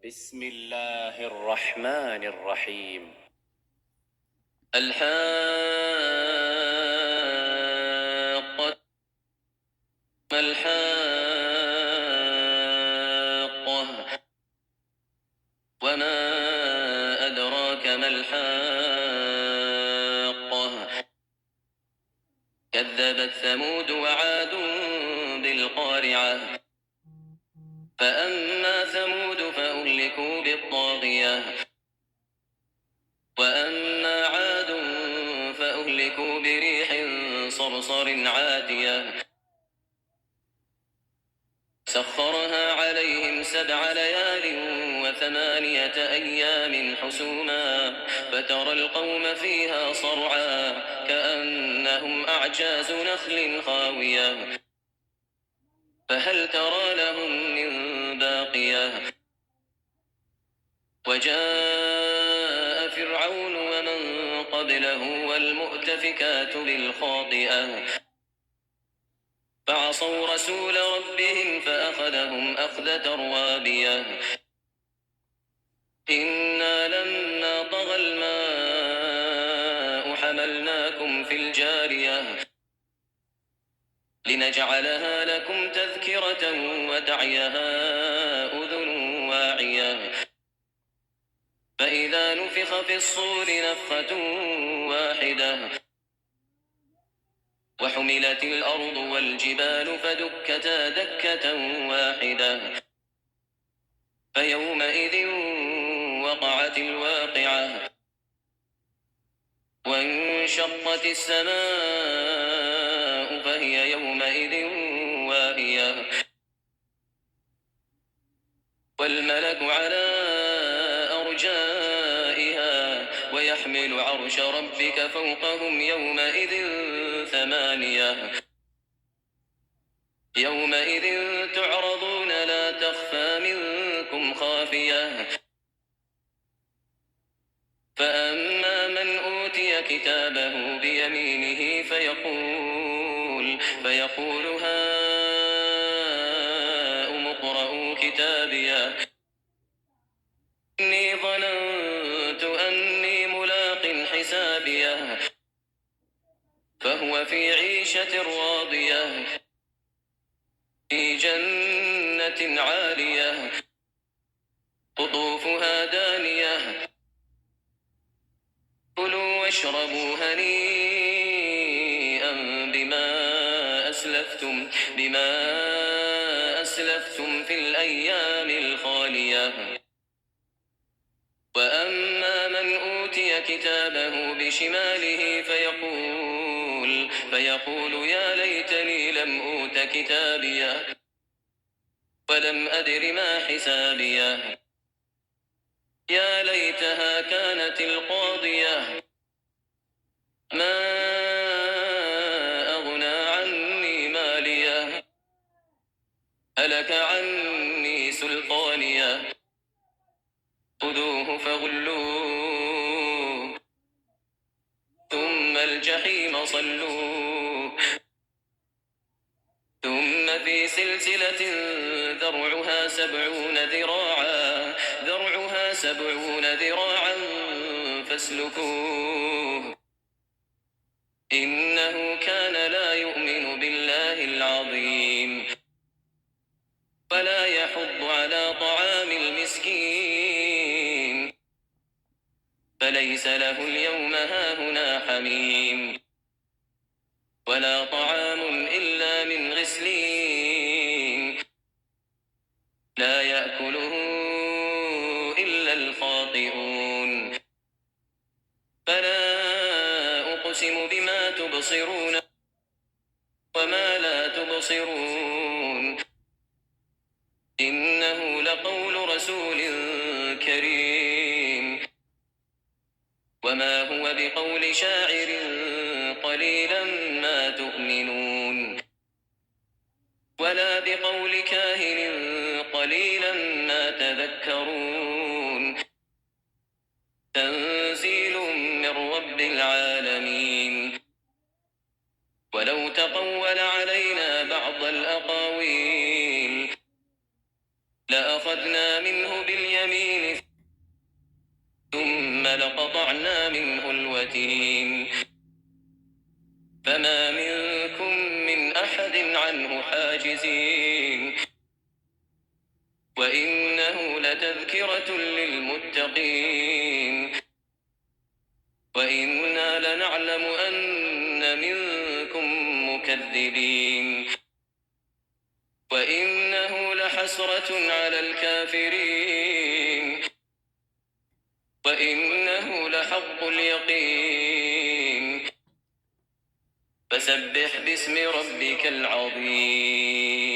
بسم الله الرحمن الرحيم. الحاقة ما الحاقة وما أدراك ما الحاقة كذبت ثمود وعاد بالقارعة فأما ثمود فأهلكوا بالطاغية وأما عاد فأهلكوا بريح صرصر عاتية سخرها عليهم 7 ليال و8 أيام حسوما فترى القوم فيها صرعا كأنهم أعجاز نخل خاوية فهل ترى لهم من باقية وجاء فرعون ومن قبله والمؤتفكات بالخاطئة فعصوا رسول ربهم فأخذهم أخذة رابية إنا لما طغى الماء حملناكم في الجارية لنجعلها لكم تذكرة وتعيها أذن واعية فإذا نفخ في الصور نفخة واحدة وحملت الأرض والجبال فدكتا دكة واحدة فيومئذ وقعت الواقعة وانشقت السماء فهي يومئذ واهية والملك على أرجائها ويحمل عرش ربك فوقهم يومئذ 8 يومئذ تعرضون لا تخفى منكم خافية فأما من أوتي كتابه بيمينه فيقول هاؤم اقرءوا كتابيه إني ظننت أني ملاق حسابيه فهو في عيشة راضية في جنة عالية قطوفها دانية كلوا واشربوا هنيئا بما أسلفتم في الأيام الخالية وأما من أوتي كتابه بشماله فيقول يا ليتني لم أوت كتابيه ولم أدر ما حسابيه يا ليتها كانت القاضية ما أغنى عني ماليه هلك عني سلطانيه خذوه فغلوه ثم الجحيم صلوه ثم في سلسلة ذرعها 70 ذراعا فاسلكوه إنه كان لا يؤمن بالله العظيم ولا يحض على طعام المسكين فليس له اليوم هاهنا حميم ولا طعام إلا من غسلين لا يأكله إلا الخاطئون فلا أقسم بما تبصرون وما لا تبصرون إنه لقول رسول كريم وما هو بقول شاعر قليلا ما تؤمنون ولا بقول كاهن قليلا ما تذكرون تنزيل من رب العالمين ولو تقول علينا بعض الأقاويل لأخذنا منه باليمين ثم لقطعنا منه الوتين فما منكم من أحد عنه حاجزين وإنه لتذكرة للمتقين وإنا لنعلم أن منكم مكذبين وإنه لحسرة على الكافرين وإنه لحق اليقين فسبح باسم ربك العظيم